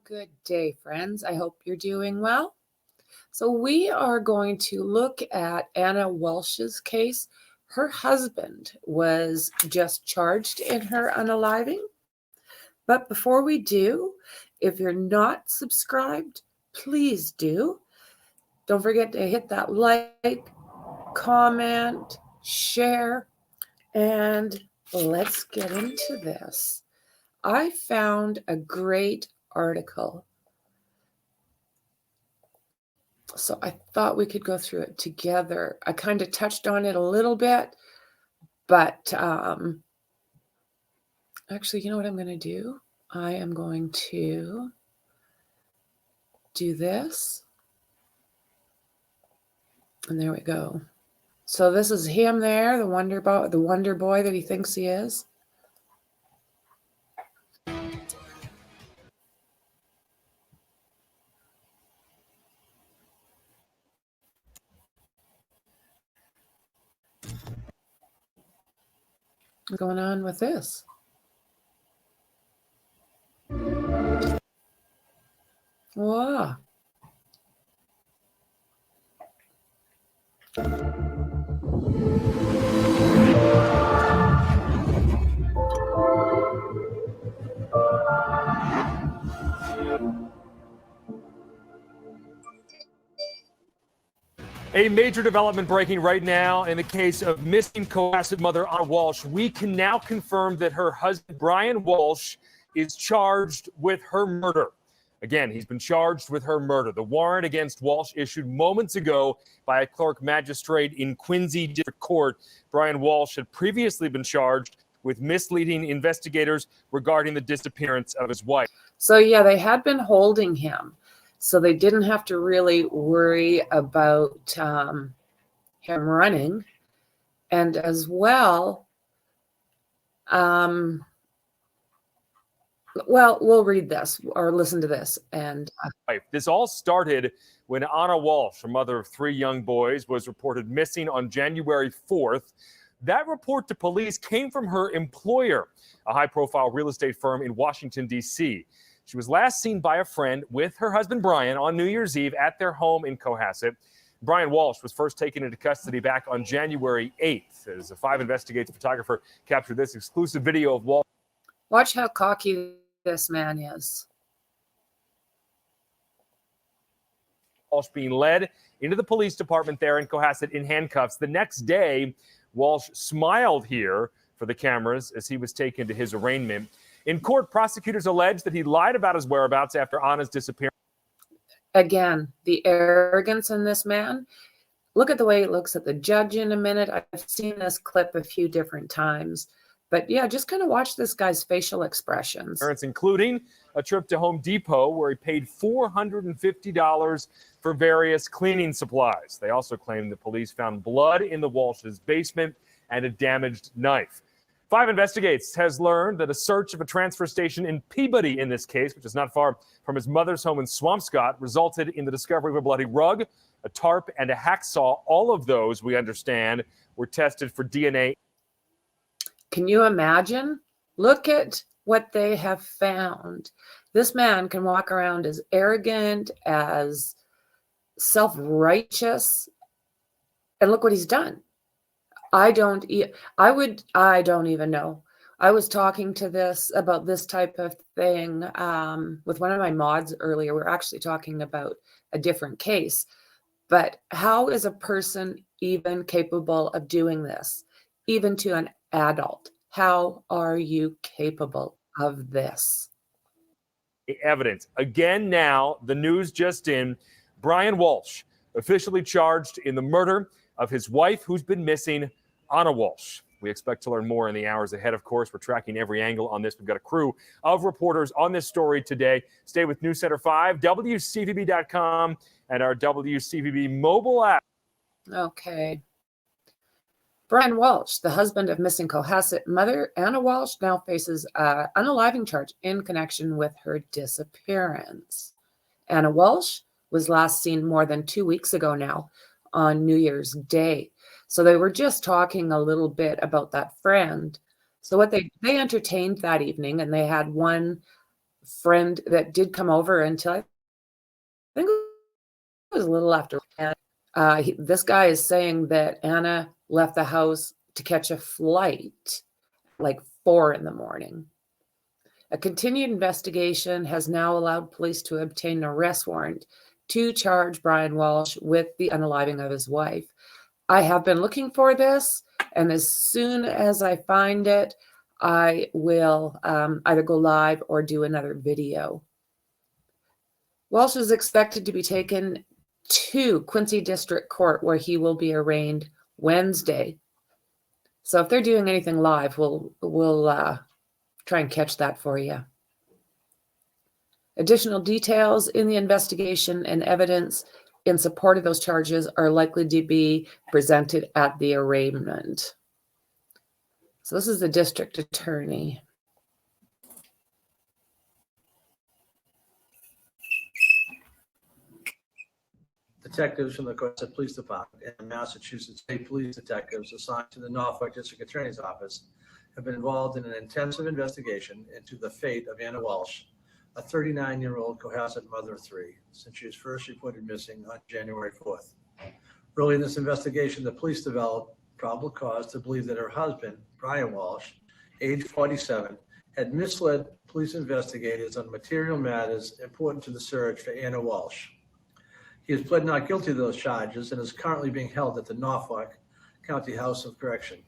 Good day, friends. I hope you're doing well. So we are going to look at Anna Walsh's case. Her husband was just charged in her unaliving. But before we do, if you're not subscribed, please do. Don't forget to hit that like, comment, share, and let's get into this. I found a great article, so I thought we could go through it together. I kind of touched on it a little bit, but actually, you know what I'm going to do? I am going to do this, and there we go. So this is him there, the wonder boy that he thinks he is. What's going on with this? Wow. A major development breaking right now in the case of missing Cohasset mother Anna Walsh. We can now confirm that her husband, Brian Walsh, is charged with her murder. Again, he's been charged with her murder. The warrant against Walsh issued moments ago by a clerk magistrate in Quincy District Court. Brian Walsh had previously been charged with misleading investigators regarding the disappearance of his wife. So yeah, they had been holding him, so they didn't have to really worry about him running. And as well, well, we'll read this or listen to this. And this all started when Anna Walsh, a mother of 3 young boys, was reported missing on January 4th. That report to police came from her employer, a high-profile real estate firm in Washington, D.C. She was last seen by a friend with her husband, Brian, on New Year's Eve at their home in Cohasset. Brian Walsh was first taken into custody back on January 8th. As a 5 Investigates photographer captured this exclusive video of Walsh. Watch how cocky this man is. Walsh being led into the police department there in Cohasset in handcuffs. The next day, Walsh smiled here for the cameras as he was taken to his arraignment. In court, prosecutors allege that he lied about his whereabouts after Anna's disappearance. Again, the arrogance in this man. Look at the way he looks at the judge in a minute. I've seen this clip a few different times. But yeah, just kind of watch this guy's facial expressions. Including a trip to Home Depot where he paid $450 for various cleaning supplies. They also claim the police found blood in the Walsh's basement and a damaged knife. 5 Investigates has learned that a search of a transfer station in Peabody in this case, which is not far from his mother's home in Swampscott, resulted in the discovery of a bloody rug, a tarp, and a hacksaw. All of those, we understand, were tested for DNA. Can you imagine? Look at what they have found. This man can walk around as arrogant, as self-righteous, and look what he's done. I don't even know. I was talking to about this type of thing with one of my mods earlier. We're actually talking about a different case. But how is a person even capable of doing this, even to an adult? How are you capable of this? Evidence. Again now, the news just in, Brian Walsh officially charged in the murder of his wife who's been missing, Anna Walsh. We expect to learn more in the hours ahead, of course. We're tracking every angle on this. We've got a crew of reporters on this story today. Stay with News Center 5, WCVB.com, and our WCVB mobile app. Okay. Brian Walsh, the husband of missing Cohasset mother Anna Walsh, now faces an unaliving charge in connection with her disappearance. Anna Walsh was last seen more than 2 weeks ago now on New Year's Day. So they were just talking a little bit about that friend. So what they entertained that evening, and they had one friend that did come over until I think it was a little after. And this guy is saying that Anna left the house to catch a flight like 4 in the morning. A continued investigation has now allowed police to obtain an arrest warrant to charge Brian Walsh with the unaliving of his wife. I have been looking for this, and as soon as I find it, I will either go live or do another video. Walsh is expected to be taken to Quincy District Court, where he will be arraigned Wednesday. So if they're doing anything live, we'll try and catch that for you. Additional details in the investigation and evidence in support of those charges are likely to be presented at the arraignment. So this is the district attorney. Detectives from the Cohasset Police Department and Massachusetts State Police detectives assigned to the Norfolk District Attorney's Office have been involved in an intensive investigation into the fate of Anna Walsh, a 39-year-old Cohasset mother of 3, since she was first reported missing on January 4th. Early in this investigation, the police developed probable cause to believe that her husband, Brian Walsh, age 47, had misled police investigators on material matters important to the search for Anna Walsh. He has pled not guilty to those charges and is currently being held at the Norfolk County House of Correction.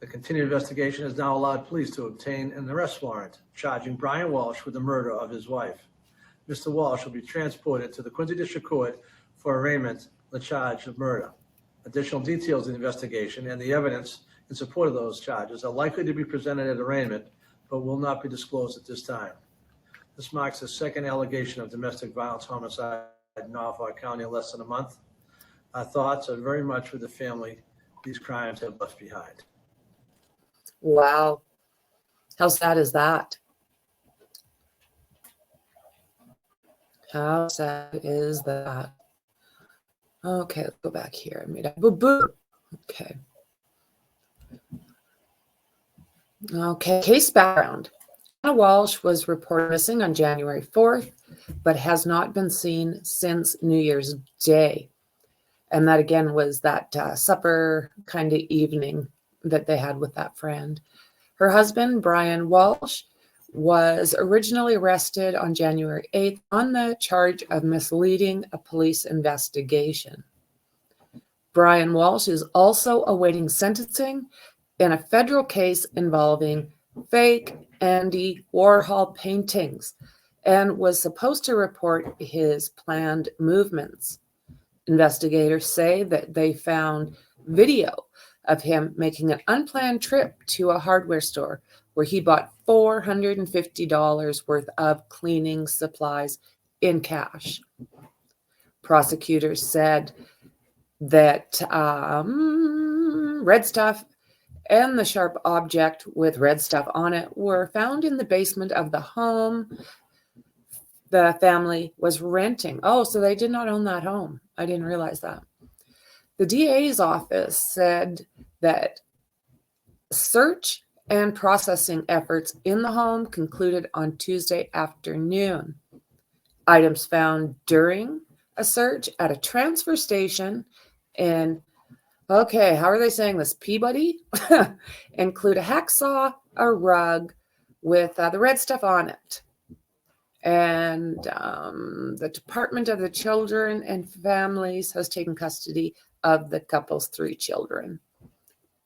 The continued investigation has now allowed police to obtain an arrest warrant charging Brian Walsh with the murder of his wife. Mr. Walsh will be transported to the Quincy District Court for arraignment on the charge of murder. Additional details of the investigation and the evidence in support of those charges are likely to be presented at arraignment, but will not be disclosed at this time. This marks the second allegation of domestic violence homicide in Norfolk County in less than a month. Our thoughts are very much with the family these crimes have left behind. Wow. How sad is that? How sad is that? Okay, let's go back here. I made a boo-boo. Okay. Okay, case background. Anna Walsh was reported missing on January 4th, but has not been seen since New Year's Day. And that again was that supper kind of evening that they had with that friend. Her husband, Brian Walsh, was originally arrested on January 8th on the charge of misleading a police investigation. Brian Walsh is also awaiting sentencing in a federal case involving fake Andy Warhol paintings and was supposed to report his planned movements. Investigators say that they found video of him making an unplanned trip to a hardware store where he bought $450 worth of cleaning supplies in cash. Prosecutors said that red stuff and the sharp object with red stuff on it were found in the basement of the home the family was renting. Oh, so they did not own that home. I didn't realize that. The DA's office said that search and processing efforts in the home concluded on Tuesday afternoon. Items found during a search at a transfer station in, okay, how are they saying this? Peabody? Include a hacksaw, a rug with the red stuff on it. And the Department of the Children and Families has taken custody of the couple's 3 children.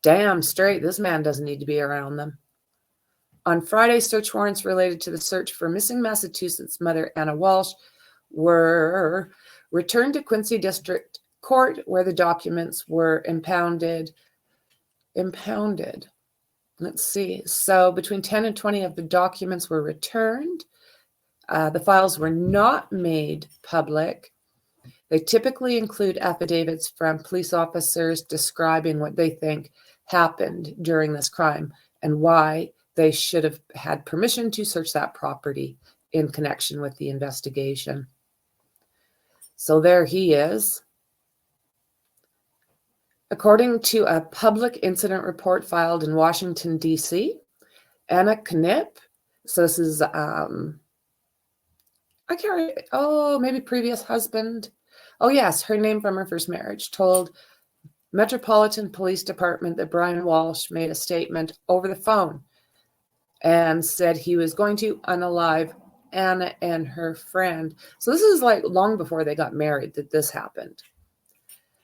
Damn straight, this man doesn't need to be around them. On Friday, search warrants related to the search for missing Massachusetts mother Anna Walsh were returned to Quincy District Court, where the documents were impounded. Let's see. So between 10 and 20 of the documents were returned. The files were not made public. They typically include affidavits from police officers describing what they think happened during this crime and why they should have had permission to search that property in connection with the investigation. So there he is. According to a public incident report filed in Washington, D.C., Anna Knipp So this is maybe previous husband. Oh yes, her name from her first marriage told Metropolitan Police Department that Brian Walsh made a statement over the phone and said he was going to unalive Anna and her friend. So this is like long before they got married that this happened.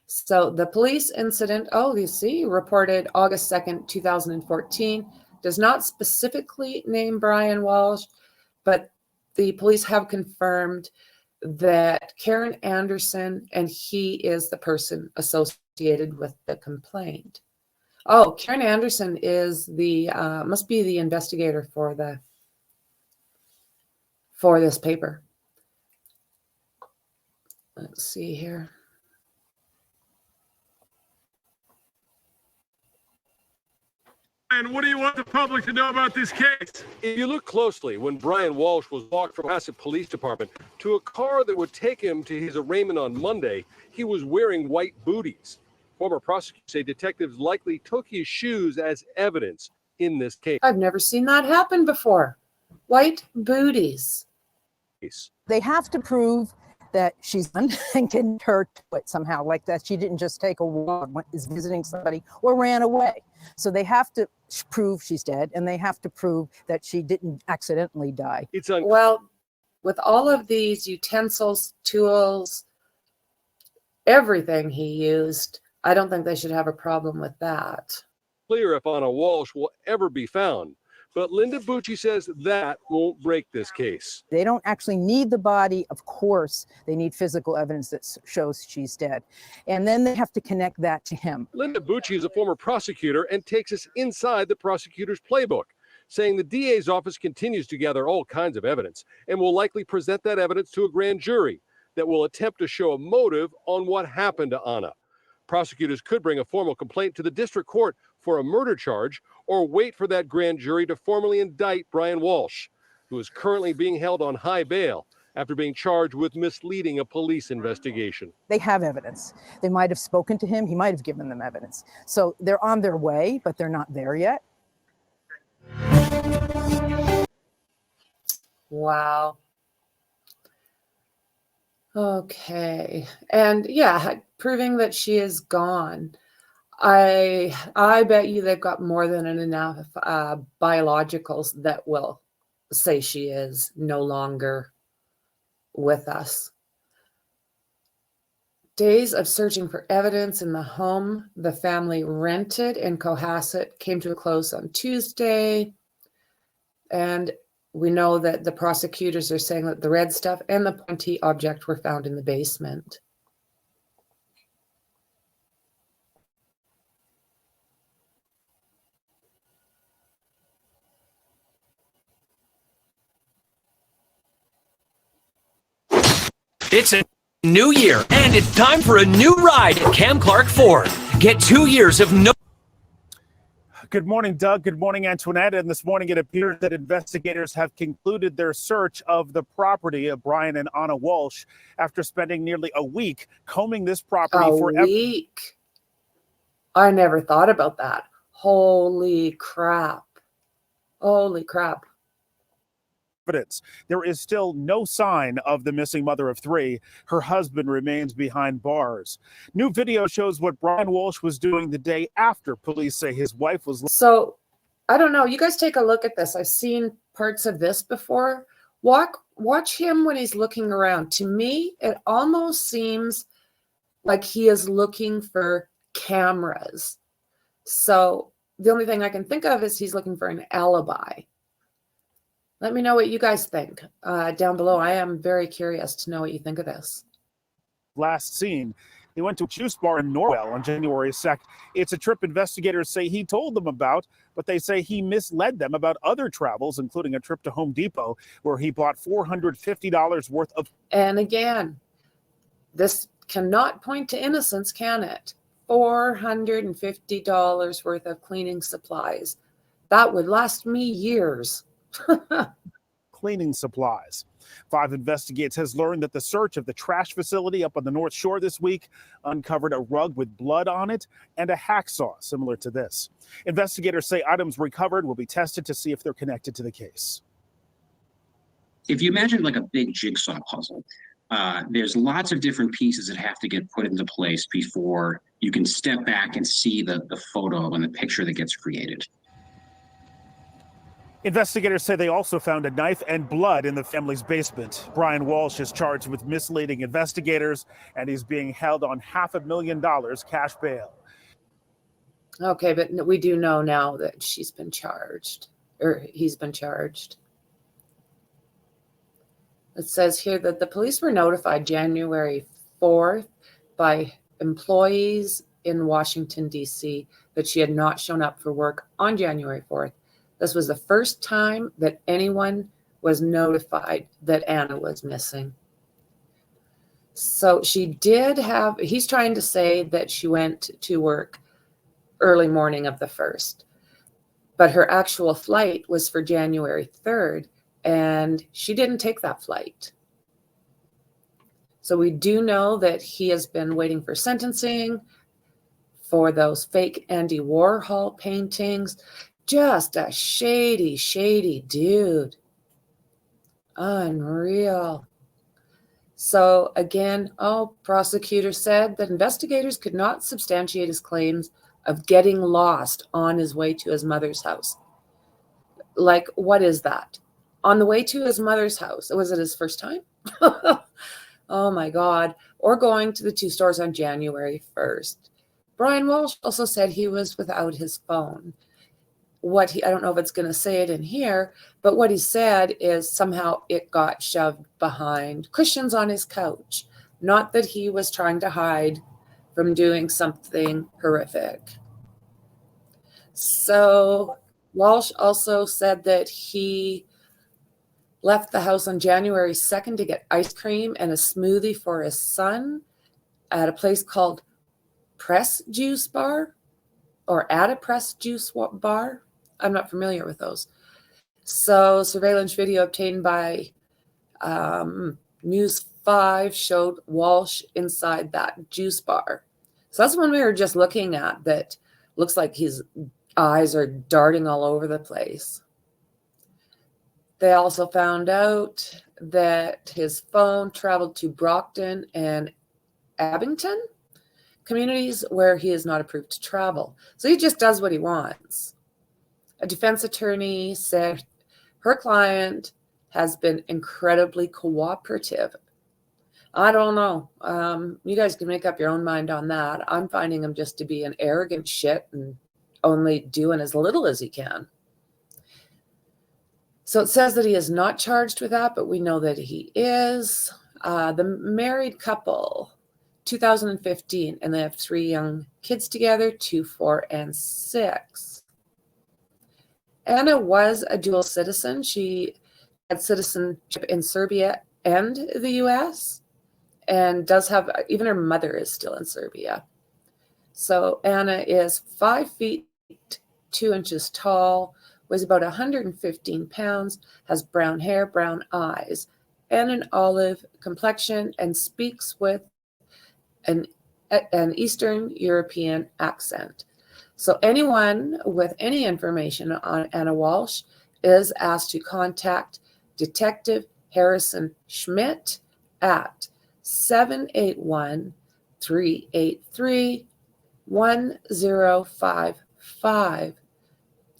So the police incident, reported August 2nd, 2014, does not specifically name Brian Walsh, but the police have confirmed that Karen Anderson and he is the person associated with the complaint. Oh, Karen Anderson is must be the investigator for this paper. Let's see here. And what do you want the public to know about this case? If you look closely, when Brian Walsh was walked from Hassett Police Department to a car that would take him to his arraignment on Monday, he was wearing white booties. Former prosecutors say detectives likely took his shoes as evidence in this case. I've never seen that happen before. White booties. They have to prove that she's and can hurt it somehow, like that she didn't just take a walk, is visiting somebody, or ran away. So they have to prove she's dead, and they have to prove that she didn't accidentally die. Well, with all of these utensils, tools, everything he used, I don't think they should have a problem with that. Clear if Anna Walsh will ever be found. But Linda Bucci says that won't break this case. They don't actually need the body. Of course, they need physical evidence that shows she's dead. And then they have to connect that to him. Linda Bucci is a former prosecutor and takes us inside the prosecutor's playbook, saying the DA's office continues to gather all kinds of evidence and will likely present that evidence to a grand jury that will attempt to show a motive on what happened to Anna. Prosecutors could bring a formal complaint to the district court for a murder charge or wait for that grand jury to formally indict Brian Walsh, who is currently being held on high bail after being charged with misleading a police investigation. They have evidence. They might have spoken to him. He might have given them evidence. So they're on their way, but they're not there yet. Wow. Okay. And yeah, proving that she is gone. I bet you they've got more than enough biologicals that will say she is no longer with us. Days of searching for evidence in the home the family rented in Cohasset came to a close on Tuesday. And we know that the prosecutors are saying that the red stuff and the pointy object were found in the basement. It's a new year, and it's time for a new ride at Cam Clark Ford. Get 2 years of no... Good morning, Doug. Good morning, Antoinette. And this morning it appears that investigators have concluded their search of the property of Brian and Anna Walsh after spending nearly a week combing this property for a week. I never thought about that. Holy crap. Holy crap. Evidence. There is still no sign of the missing mother of three. Her husband remains behind bars. New video shows what Brian Walsh was doing the day after police say his wife was... So, I don't know. You guys take a look at this. I've seen parts of this before. Watch him when he's looking around. To me, it almost seems like he is looking for cameras. So, the only thing I can think of is he's looking for an alibi. Let me know what you guys think down below. I am very curious to know what you think of this. Last seen, he went to a juice bar in Norwell on January 2nd. It's a trip investigators say he told them about, but they say he misled them about other travels, including a trip to Home Depot, where he bought $450 worth of... And again, this cannot point to innocence, can it? $450 worth of cleaning supplies. That would last me years. Cleaning supplies. 5 Investigates has learned that the search of the trash facility up on the North Shore this week uncovered a rug with blood on it and a hacksaw similar to this. Investigators say items recovered will be tested to see if they're connected to the case. if you imagine like a big jigsaw puzzle, there's lots of different pieces that have to get put into place before you can step back and see the photo and the picture that gets created. Investigators say they also found a knife and blood in the family's basement. Brian Walsh is charged with misleading investigators, and he's being held on $500,000 cash bail. Okay, but we do know now that she's been charged, or he's been charged. It says here that the police were notified January 4th by employees in Washington, D.C., that she had not shown up for work on January 4th. This was the first time that anyone was notified that Anna was missing. So she did have, he's trying to say that she went to work early morning of the 1st, but her actual flight was for January 3rd, and she didn't take that flight. So we do know that he has been waiting for sentencing for those fake Andy Warhol paintings. Just a shady, shady dude. Unreal. So again, prosecutor said that investigators could not substantiate his claims of getting lost on his way to his mother's house. Like, what is that? On the way to his mother's house. Was it his first time? Oh my God. Or going to the 2 stores on January 1st. Brian Walsh also said he was without his phone. I don't know if it's going to say it in here, but what he said is somehow it got shoved behind cushions on his couch. Not that he was trying to hide from doing something horrific. So Walsh also said that he left the house on January 2nd to get ice cream and a smoothie for his son at a place called Press Juice Bar, or at a Press Juice Bar. I'm not familiar with those. So surveillance video obtained by News 5 showed Walsh inside that juice bar. So that's one we were just looking at that looks like his eyes are darting all over the place. They also found out that his phone traveled to Brockton and Abington communities where he is not approved to travel. So he just does what he wants. A defense attorney said her client has been incredibly cooperative. I don't know. You guys can make up your own mind on that. I'm finding him just to be an arrogant shit and only doing as little as he can. So it says that he is not charged with that, but we know that he is. The married couple, 2015, and they have 3 young kids together, 2, 4, and 6. Anna was a dual citizen. She had citizenship in Serbia and the U.S., and does have, even her mother is still in Serbia. So Anna is 5 feet 2 inches tall, weighs about 115 pounds, has brown hair, brown eyes, and an olive complexion, and speaks with an Eastern European accent. So anyone with any information on Anna Walsh is asked to contact Detective Harrison Schmidt at 781-383-1055,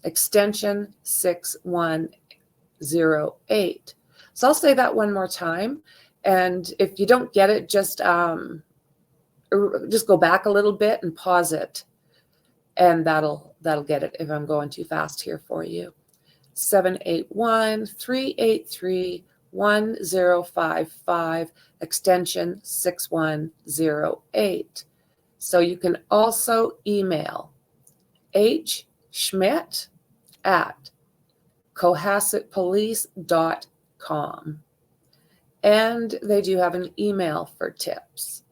extension 6108. So I'll say that one more time. And if you don't get it, just go back a little bit and pause it. And that'll get it if I'm going too fast here for you. 781-383-1055, extension 6108. So you can also email hschmidt@cohassetpolice.com. And they do have an email for tips.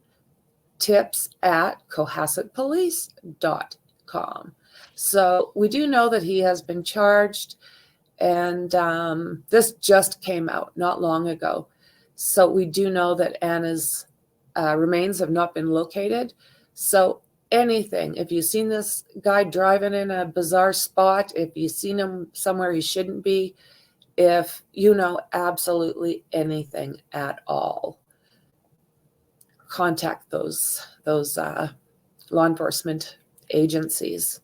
tips@cohassetpolice.com. So we do know that he has been charged, and this just came out not long ago. So we do know that Anna's remains have not been located. So anything, if you've seen this guy driving in a bizarre spot, if you've seen him somewhere he shouldn't be, if you know absolutely anything at all, contact those law enforcement agencies.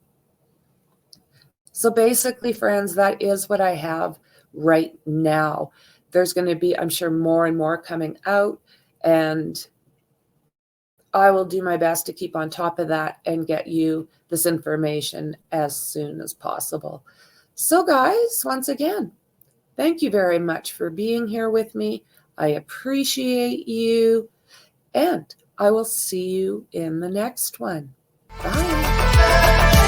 So basically, friends, that is what I have right now. There's going to be, I'm sure, more and more coming out, and I will do my best to keep on top of that and get you this information as soon as possible. So guys, once again, thank you very much for being here with me. I appreciate you, and I will see you in the next one. Bye.